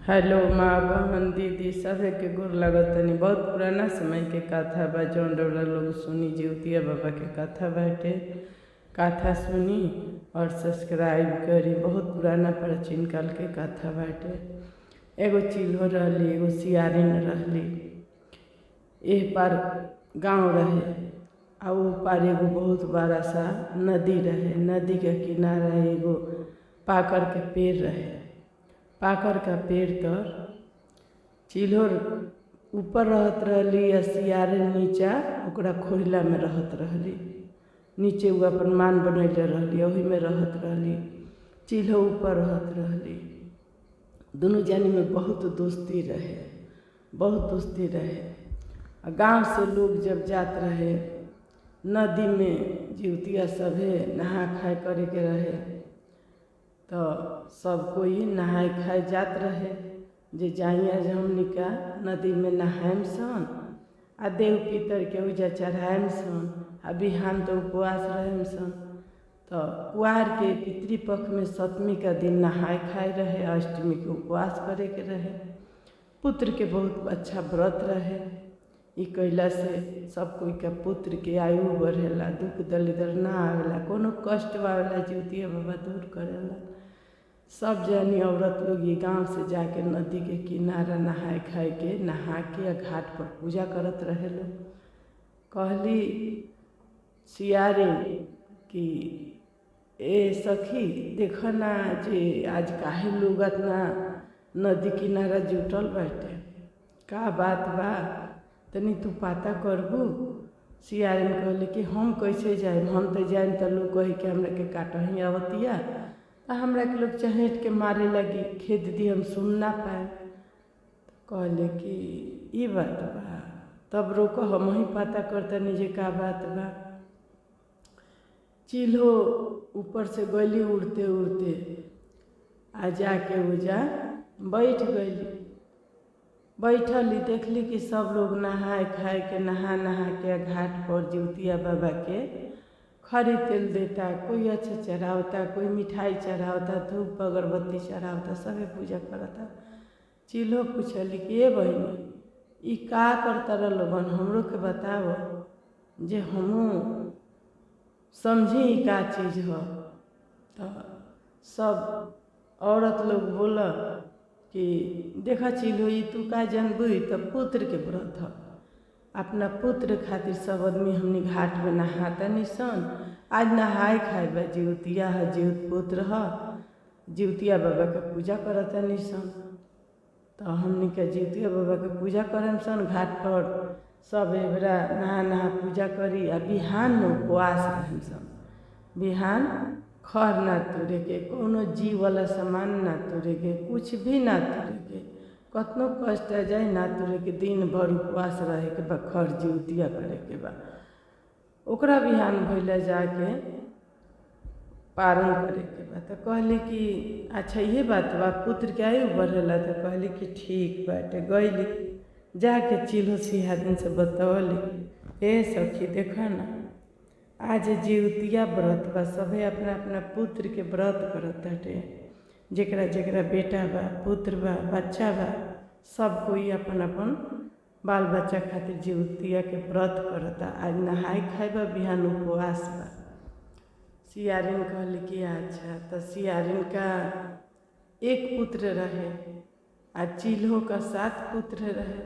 Hello माँ बहन दीदी सभे के गोर लगतनी। बहुत पुराना समय के कथा बा जौन रउरा लोग सुनी। जिउतिया बाबा के कथा बाटे। कथा सुनी और सब्सक्राइब करी। बहुत पुराना प्राचीन काल के कथा बाटे। एगो चिल्हो रहली, एगो सियारिन रहली। एह पार गांव रहे आ ओ पार एगो बहुत बड़ा सा नदी रहे। नदी के किनारा एगो पाकड़ के पेड़ रहे। पाकड़ का पेड़ तर चिल्हो ऊपर रहत रहली या सियारिन नीचा ओकरा खोइला में रहत रहली। नीचे वो अपन मान बनैले रहली, वही में रहत रहली। चिल्हो ऊपर रहत रहली। दोनों जानी में बहुत दोस्ती रहे, बहुत दोस्ती रहे। गांव से लोग जब जात रहे नदी में, जिउतिया सभे नहा खाए करे के रहे तो सब कोई नहाए खाए जात रहे। जे जाइया जे हमनी का नदी में नहाएम सन आ देव पितर के उजा चढ़ाएम सन आ बिहान तो उपवास रहेम सन। तो कुआर के पितृपक्ष में सप्तमी का दिन नहाए खाए रहे, अष्टमी के उपवास करे के रहे। पुत्र के बहुत अच्छा व्रत रहे। ई कैला से सब कोई का पुत्र के आयु बढ़ेला, दुख दलिदर ना आवेला, कोनो कष्ट आवेला जिउतिया बाबा दूर करेला। सब जानी औरत लोग ये गांव से जाके नदी के किनारा नहाए खाए के नहा के घाट पर पूजा करत रहे लोग। कहली सियारिन कि ए सखी देख ना जे आज काहे लोग इतना नदी किनारा जुटल बाटे, का बात बा तनी तू पता करबू। सियारिन कहली कि हम कैसे जाए, हम तो जाए तो लोग कही कि हमरा के काटही आवतिया तो हमरा के लोग चहेट के मारे लगी, खेद दी हम सुन ना पाए। कहले कि ई बात बा, तब रोको हम ही पता करतनी जे का बात बा। चिल्हो ऊपर से गली उड़ते उड़ते आ जाके उजा बैठ गई। बैठली, देखली कि सब लोग नहाए खाए के नहा के घाट पर जिउतिया बाबा के खरी तेल देता, कोई अच्छा चढ़ावता, कोई मिठाई चढ़ावता, धूप अगरबत्ती चढ़ावता, सभी पूजा करता। चिल्हो पूछली कि ए बहनी ई का करता लोगन, हमरो के बताओ जे हमू समझी ई का चीज हो। तो सब औरत लोग बोला कि देखा चिल्हो ई तू का जानबू, तो पुत्र के व्रत ह। अपना पुत्र खातिर सब आदमी हमनी घाट में नहाता निसन। आज नहाए खाए बा, जिउतिया है, जिउत पुत्र है, जिउतिया बाबा के पूजा करता निसन। तो हमनी के जिउतिया बाबा के पूजा करम सन घाट पर। सब एबरा नहा पूजा करी आ बिहान उपवास रहम सन। बिहान खर ना तुरे के, कोनो जीव वाला सामान ना तुरे के, कुछ भी ना तुरे के, कतनो कष्ट आ जाए ना तुरे के, दिन भर उपवास रहे के बा, खर जिउतिया करे के बा। ओकरा बिहान भइला जाके पारण करे के बा। तो कहली कि अच्छा ये बात बा, पुत्र के आयु बढ़ेला। तो कहली कि ठीक बाटे। गईली जाके चिल्हो सियारिन से बतौली ए सखी देखा ना आज जिउतिया व्रत बा, सभे अपना अपना पुत्र के व्रत करत बाटे। जेकरा जेकरा बेटा बा, पुत्र बा, बच्चा बा, सब कोई अपन अपन बाल बच्चा खातिर जिउतिया के व्रत करता। आज नहाए खाए बा, बिहान उपवास बा। सियारिन कहली कि अच्छा। तो सियारिन का एक पुत्र रहे आ चिल्हो का 7 पुत्र रहे।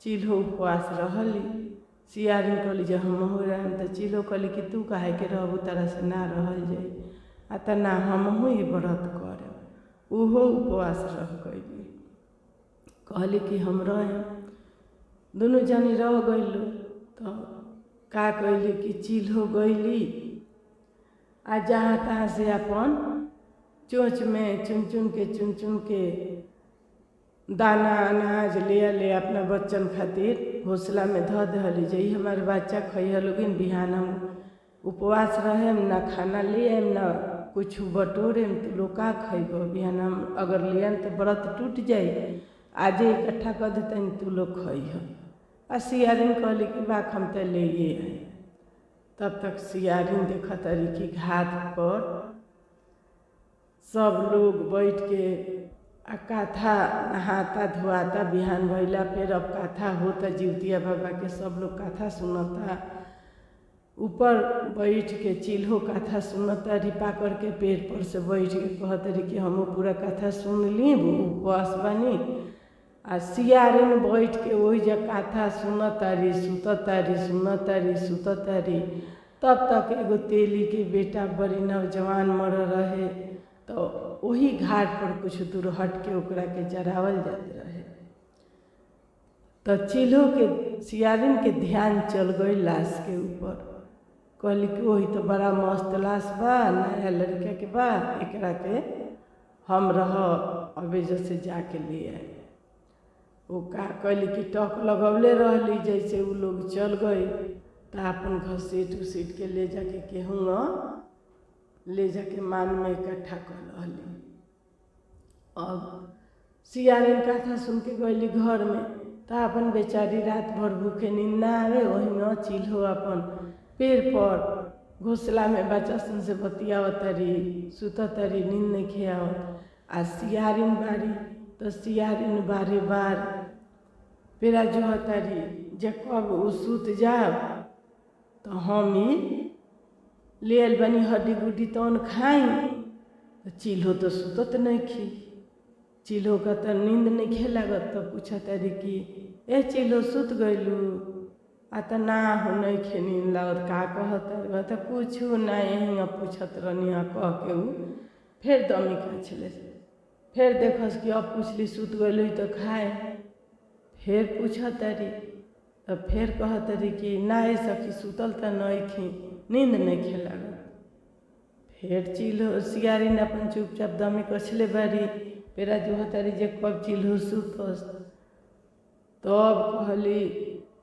चिल्हो उपवास रहली। सियारिन कहली जे हम हो रहम। तो चिल्हो कहली कि तू काहे के रहबू, तरह से ना रहल जाई आ त ना हमहू ही व्रत करे। उहो उपवास रह गईली। कहली कि हम रहें। दोनों जानी रह गईलू। तो का कहली कि चिल्हो गईली आ जहाँ तहाँ से अपन चोंच में चुन चुन के दाना अनाज ले अपना बच्चन खातिर घोसला में धऽ दहली जे हमार बच्चा खइह लोगिन। बिहान हम उपवास रहेम, ना खाना ले आएम ना कुछ बटोरेम, तो लोग का खइब। बिहान हम अगर ले आएम तो व्रत टूट जाई, आजे इकट्ठा कर देतन तू लोग खइह। आ सियारिन कहली कि बाक हम तो ले आए। तब तक सियारिन देखा तारी कि घाट पर सब लोग बैठ के आ कथा नहाता धोआता बिहान भइला, फिर अब कथा होता जिउतिया बाबा के, सब लोग कथा सुनता। ऊपर बैठ के चिल्हो कथा सुनता, रिपा करके पेड़ पर से बैठ के कहत रही कि हम पूरा कथा सुन ली, उपवास बनी। आ सियारिन बैठ के वही जब कथा सुनतारी सुनतारी। तब तक एगो तेली के बेटा बड़ी नौजवान मर रहे, तो वही घाट पर कुछ दूर हट के ओकरा के जरावल जात रहे। तो चिल्हो के सियारिन के ध्यान चल गई लाश के ऊपर। कहली कि वही तो बड़ा मस्त लाश बा, नया लड़का के बा, एकरा के हम रह अबे जैसे जाके ले आए। वो का कहली कि टक लगवले रहली, जैसे वो लोग चल गए तो अपन घसीट उसीट के ले जाके केहूँ ले जाके मान में इकट्ठा कर रहली। अब सियारिन कथा सुन के गईली घर में, तो अपन बेचारी रात भर भूखे नींद ना आवे, वही में चिल्हो अपन पेड़ पर घोंसला में बच्चा सन से बतियावतरी, सुततरी, नींद नहीं खियावत। आ सियारिन बारी तो सियारिन बारे बार पेरा जोहतरी, जे कब उ सुत जाब तो हम ही ले आयल बनी हड्डी गुड्डी तौन खाई। तो चिल्हो तो सुतत नहीं खी, चिल्हो का तो नींद नहीं खे लागत। तो पूछतरी कि ए चिल्हो सुत गईलू? आ तो ना हो नहीं खे नींद लागत, का कहत? तो कुछ ना, यहीं पूछत रहनी कह के उ फिर दमी का छले। फिर देखस कि अब पूछली सुत गईलू तो खाए, फिर पूछतरी। तो फिर कहतरी कि ना ए सखी सुतल तो नहीं खी, नींद नहीं खे लागत। फिर चिल्हो सियारिन अपन चुपचाप दमी कछले बारी, पेरा जोहतरी जे कब चिल्हो सुतस। तब कहली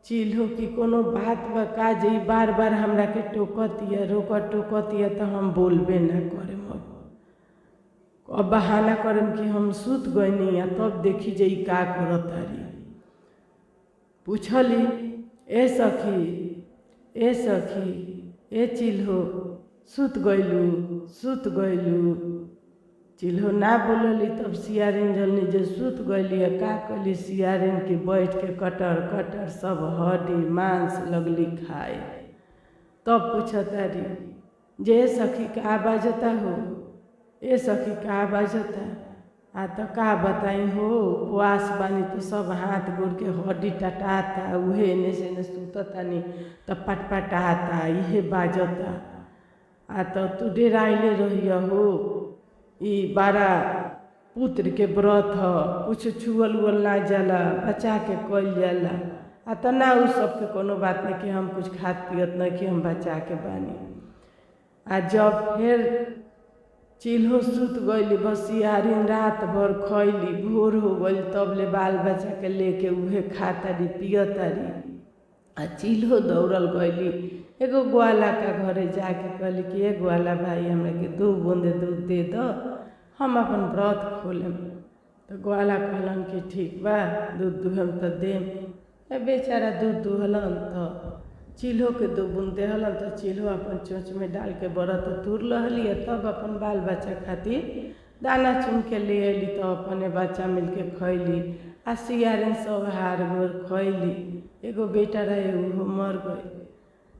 चिल्हो कि कोनो बात बा का जे बार बार हमरा के टोकतिया, टोकतिया तो हम बोलबे ना करेम। अब बहाना करम कि हम सुत गईनी, आ तब देखी जे का करतारी। पूछली ए सखी ए चिल्हो सुत गईलू? चिल्हो ना बोलली। तब सियारिन जल्दी जे सुत गईली, का कली सियारिन के बैठ के कटर सब हड्डी मांस लगली खाए। तब पूछतारी जे सखी का बाजता हो, ए सखी का बाजता? आ तो का बताई हो, उपवास बानी तो सब हाथ गोड़ के हड्डी टटाता, उहे एने से एने सुततानी तो पटपटाता, इहे बाजता। आ तो तू डेराइले रहिया हो, ई बारा पुत्र के व्रत ह, कुछ छुअल उअल ना जाला, बचा के कइल जाला। आ तो ना उ सबके कोनो बात नहीं कि हम कुछ खात पियत नहीं कि हम बचा के बानी। आ जब फिर चिल्हो सुत गईली, बस सियारिन रात भर खैली, भोर हो गई तब ले बाल बच्चा के लेके उहे खातारी पियतारी। आ चिल्हो दौड़ल गईली एगो ग्वाला का घरे जाके कहली कि ए ग्वाला भाई हमरा के 2 बूंद दूध दे दो, हम अपन व्रत खोलेम। तो ग्वाला कहलन कि ठीक बा, दूध दुहम तो देम। बेचारा दूध दुहलन तो चिल्हो के 2 बूंद देहलन। तो चिल्हो अपन चोंच में डाल के व्रत तुर लहली, तब अपन बाल बच्चा खातिर दाना चुन के ले अली। तो अपने बच्चा मिल के खैली। आ सियारिन सब हार गोर खैली। एगो बेटा रहे उहो मर गई।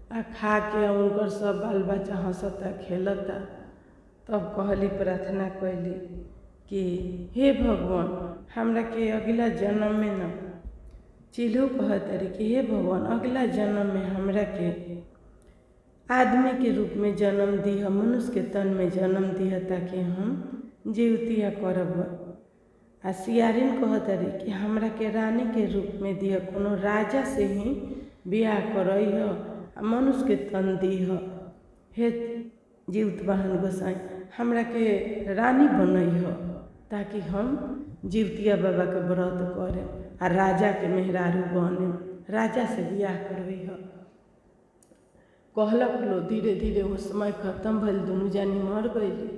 आ खा के उनकर सब बाल बच्चा हंसता खेलता। तब कहली प्रार्थना कैली कि हे भगवान, हमरा के अगला जन्म में न, चिल्हो कहतरी कि हे भगवान अगला जन्म में हमरा के आदमी के रूप में जन्म दिह, मनुष्य के तन में जन्म दिह, ताकि हम जीवतिया करब। आ सियारिन कहतरी कि हमरा के रानी के रूप में दिह, कोनो राजा से ही बियाह करइह, मनुष्य के तन दीह। हे जीवत वाहन गोसाई, हमरा के रानी बनइह, ताकि हम जीवतिया बाबा के व्रत करे आ राजा के मेहरारू बने, राजा से बियाह करइह। कहलक लो। धीरे धीरे वो समय खत्म भइल, दुनू जानी मर गईली।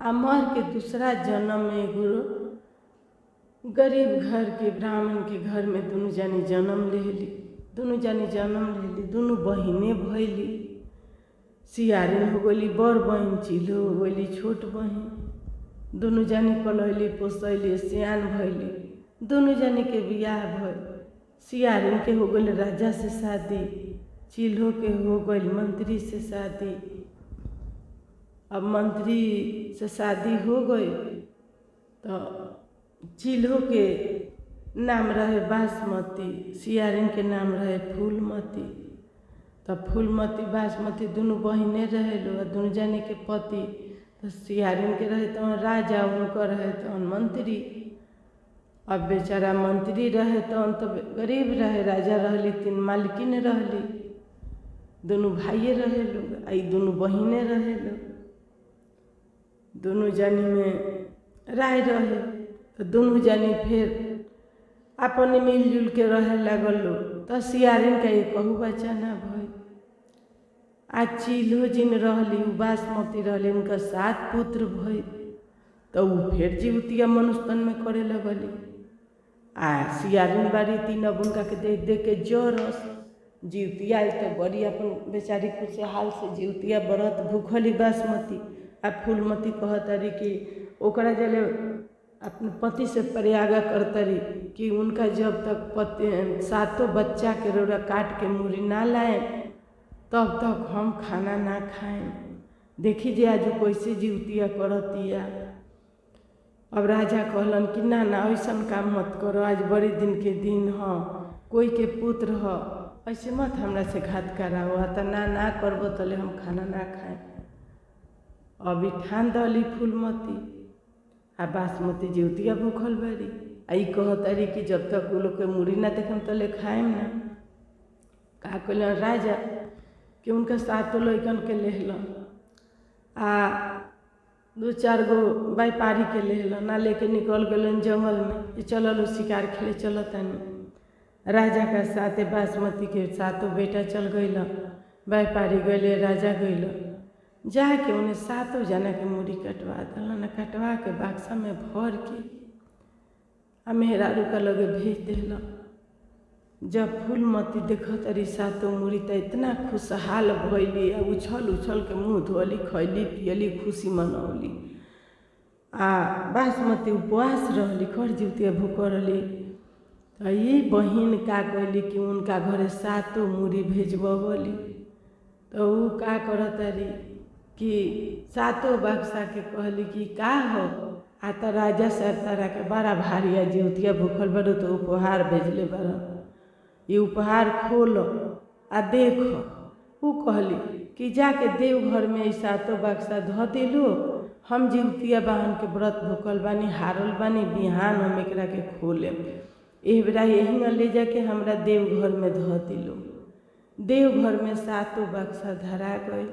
आ मर के दूसरा जन्म में एगो गरीब घर के ब्राह्मण के घर में दुनू जानी जन्म लेली। दुनू बहिने भइली। सियारिन हो गईली बड़ बहिन, चिल्हो हो गईली छोट बहिन। दुनू जानी पलैली पोसैली सियान भैली। दुनू जानी के बियाह भइल। सियारिन के हो गइल राजा से शादी, चिल्हो के हो गइल मंत्री से शादी। अब मंत्री से शादी हो गई तो चिल्हो के नाम रहे बासमती, सियारिन के नाम रहे फूलमती। तब फूलमती बासमती दोनों बहिने रहे लो। दोनों जाने के पति तो सियारिन के रहे तो राजा, उनका रहे तो मंत्री। अब बेचारा मंत्री रहे तो गरीब रहे, राजा रहली 3 मालकिन रहली। दोनों भाइये रहे लोग, आई दोनों बहिने रहे लोग। दोनों जानी में राय रहे तो दोनों जानी फिर अपने मिलजुल के रहे लगल लोग। तो सियारिन का एक कहू बच्चा ना भइल। आज चिल्हो जिन रहली बासमती रहली, उनका 7 पुत्र भइल। तो वो फिर जीवतिया मनुष्यन में करे लगली। सियारिन बारी 3 अब उनका के देख देख के जरस जीवतिया आई तो बड़ी अपन बेचारी कुछ हाल से जीवतिया व्रत भूखली बासमती। आ फूलमती कहतरी कि ओकरा जले अपने पति से प्रयागा करतरी कि उनका जब तक पति 7 बच्चा के रोड़ा काट के मुरी ना लाए तब तक हम खाना ना खाएं। देखी जे आज कैसे जीवतिया करतिया। अब राजा कहलन कि ना ना ऐसा काम मत करो, आज बड़ी दिन के दिन ह, कोई के पुत्र ह, ऐसे मत हमरा से घात कराओ। तो ना करबो तले हम खाना ना खाएं। अभी ठान दली फूलमती आ बासमती जीवतिया भूखल बारी। आई कहतरी कि जब तक वो लोग के मुड़ी ना देखम तले खाएम ना। का कहलन राजा कि उनका 7 लड़कन के लेहलन आ 2-4 गो व्यापारी के लेहलन ना लेके निकल गलन जंगल में कि चलो शिकार खेले चलो तनी। राजा का 7 बासमती के 7 बेटा चल गइल, व्यापारी गइले, राजा गइल। जाके उन्हें 7 जना के मुड़ी कटवा दिलन। कटवा के बक्सा में भर के आ मेहरारू का लगे भेज दिलन। जब फूलमती देखत रही 7 मुड़ी तो इतना खुशहाल भइली, उछल उछल के मुँह धोली, खैली पियली, खुशी मनौली। बासमती उपवास रहली, खर जीवतिया भूखल रहली। तो ये बहिन का कहली कि उनका घरे 7 मुड़ी भेजबवली। तो वो का करतरी कि 7 बक्सा के कहली कि का हो आ तो राजा से तारा के बड़ा भारी आ जीवतिया भूखल बड़ो तो उपहार भेजले बड़, ये उपहार खोल आ देख। वो कहली कि जाके देवघर में 7 बक्सा धो दिलो, हम जीवतिया बहन के व्रत भूखल बानी, हारल बानी, बिहान हम एकरा के खोलेम। एह बेरा यहीं ले जाके हमरा देवघर में धो दिलो। देवघर में 7 बक्सा धरा गए।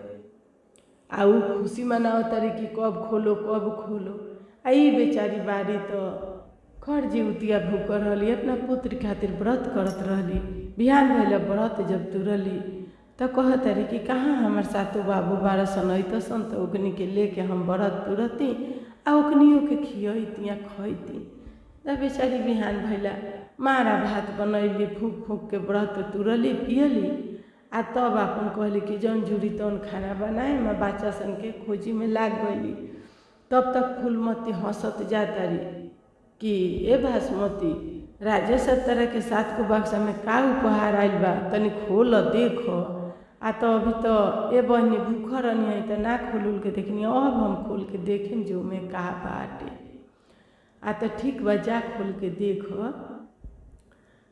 आ उ खुशी मनाओ तारी कि कब खोलो कब खोलो। आई बेचारी बारी तो खर जीवतिया भूखल रहली, अपना पुत्र खातिर व्रत करत रहली। बिहान भइल व्रत जब तुरली तो कहतरी कि कहाँ हमार 7 बाबू 12 सन अतसन तो ओकनी के लेके हम व्रत तुरती आ ओकनियों के खियती या खैती। तब बेचारी बिहान भइला मारा भात बनैली, फूक फूक के व्रत तुरली पियली। आ तब अपन कहली कि जौन जुड़ी तौन खाना बनाए, मैं बच्चा सन के खोजी में लाग गईली। तब तक फूलमती हंसत जातारी कि ए बासमती, राजा सब तरह के 7 को बक्सा में का उपहार आइल बा, तनी खोल देखो। आ तो अभी तो ए बहनी भूख रहनी है तो ना खोल के देखनी, अब हम खोल के देखें जो में का बाटे। आ तो ठीक बा, जा खोल के देखो।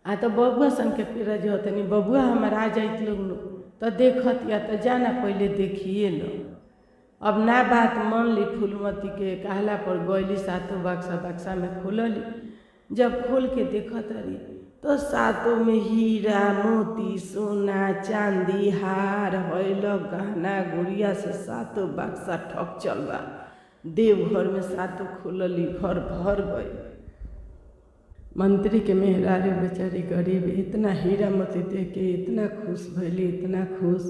आ तो बबुआ सन के पेरा जो तनी बबुआ हमार आ जाइत लोग तो देखत या तो जाना पहले देखिए लो। अब ना बात मान ली, फूलमती के कहला पर गईली 7 बक्सा में खोलली। जब खोल के देखत रही तो 7 में हीरा मोती सोना चांदी हार हईल गहना गुड़िया से 7 बक्सा ठक चल बा। देवघर में 7 खोलली, घर भर गई। मंत्री के मेहरारू बेचारी गरीब इतना हीरा मोती देख के इतना खुश भैली, इतना खुश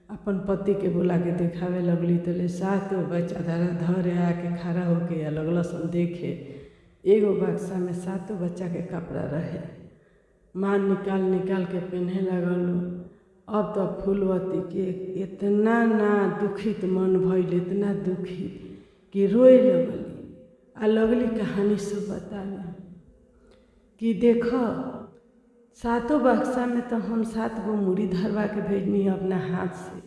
अपन पति के बुला के दिखावे लगली। तो ले 7 बच्चा धरे आके खड़ा होके लगल सन देखे। एगो बक्सा में 7 बच्चा के कपड़ा रहे, माँ निकाल के पहने लगल। अब तो फूलवती के इतना ना दुखित मन भइल, इतना दुखित कि रोए लगली। आ लगली कहानी सब बतावे कि देखो 7 बक्सा में तो हम 7 गो मूड़ी धरवा के भेजनी अपना हाथ से।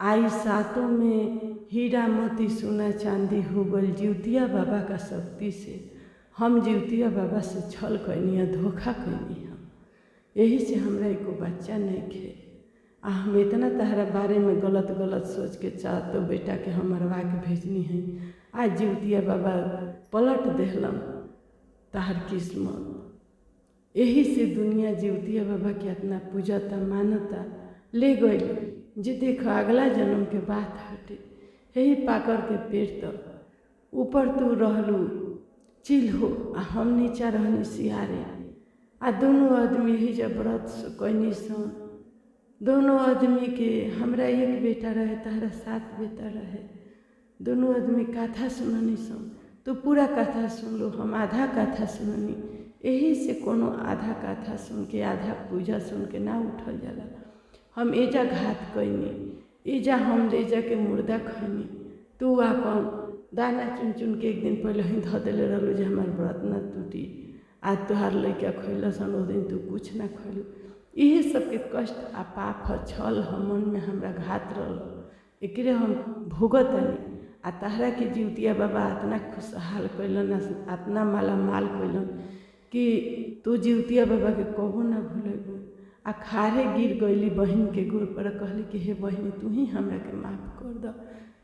आई 7 में हीरा मोती सोना चांदी हो गल जिउतिया बाबा का शक्ति से। हम जिउतिया बाबा से छल कैनी, धोखा कैनी। हम यही से हमरा एको बच्चा नहीं खे। आ हम इतना तहरा बारे में गलत गलत सोच के चाहतो बेटा के हम मरवा के भेजनी है। आज जिउतिया बाबा पलट देहलम तहर किस्मत। यही से दुनिया जिउतिया बाबा के इतना पूजता मानता ले गई। जे देखो अगला जन्म के बात हटे। यही पाकर के पेड़ तक ऊपर तू रहलू चिल हो आ हम नीचा रहनी सियारे। आ दोनों आदमी ही जब व्रत कैनी सन। दोनों आदमी के हमरा एक बेटा रहे, तहरा 7 बेटा रहे। दोनों आदमी कथा सुननी सन। तो पूरा कथा सुन लो, हम आधा कथा सुननी। यही से कोनो आधा कथा सुन के आधा पूजा सुन के ना उठल जाला। हम एजा घात कैनी, एजा हम एजा के मुर्दा खैनी। तू अपन दाना चुन चुन के एक दिन पहले ही धो दिले रहलू जे हमार व्रत न टूटी। आज तोहार लैका खैल सन, ओ दिन तू कुछ ना खैलू। इहे सबके कष्ट आ पाप छल मन में हमरा घात रहल। एकरे हम भोगतनी। आ तहरा के जिउतिया बाबा इतना खुशहाल कैलन, इतना माला माल कैलन कि तू जिउतिया बाबा के कबो ना भूलेबू। आ खारे गिर गईली बहन के गोड़ पर, कहली कि हे बहन तू ही हमरा के माफ़ कर द।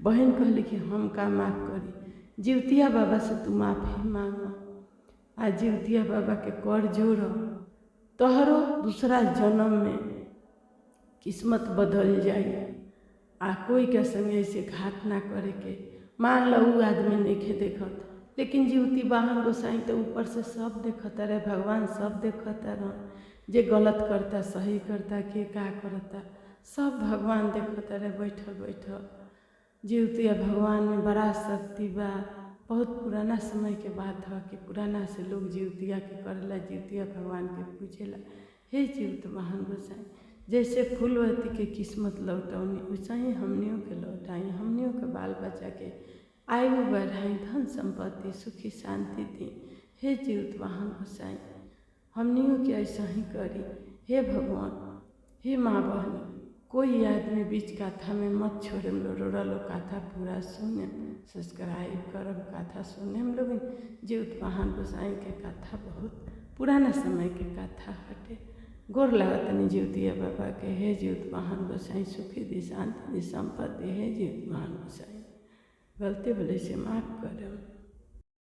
बहन कहली कि हम का माफ़ करी, जिउतिया बाबा से तू माफ़ी मांग। आ जिउतिया बाबा के कर जोड़, तोहरो दूसरा जन्म में किस्मत बदल जाए। आ कोई के संगे ऐसे घात ना करे के। मान लो उ आदमी नहीं देखत, लेकिन जिउती वाहन गोसाई तो ऊपर से सब देखता रहे, भगवान सब देखता रह। जे गलत करता सही करता के का करता सब भगवान देखता रहे बैठल बैठल। जिउतिया भगवान में बड़ा शक्ति बा। बहुत पुराना समय के बात है कि पुराना से लोग जिउतिया के करेला, जिउतिया भगवान के पूजेला। हे जिउत वाहन गोसाई, जैसे फूलवती के किस्मत लौटौनी वैसे ही हमनियों के लौटाई। हमनियों के बाल बच्चा के आयु बढ़ाई, धन संपत्ति सुखी शांति दी। हे जिउत वाहन गोसाई, हमनियों के ऐसा ही करी। हे भगवान, हे माँ बहनी, कोई आदमी बीच कथा में मत छोड़े। हम लोग रोड़ा लो कथा पूरा सुने, सब्सक्राइब करब, कथा सुने। हम लोग जिउत वाहन गोसाई के कथा बहुत पुराना समय के कथा हटे। गोर लागतनी जिउतिया बाबा के। हे जिउत वाहन गोसाई सुखी दी, शांति दी, संपत्ति। हे जिउत वाहन गोसाई, गलती भले से माफ़ करम।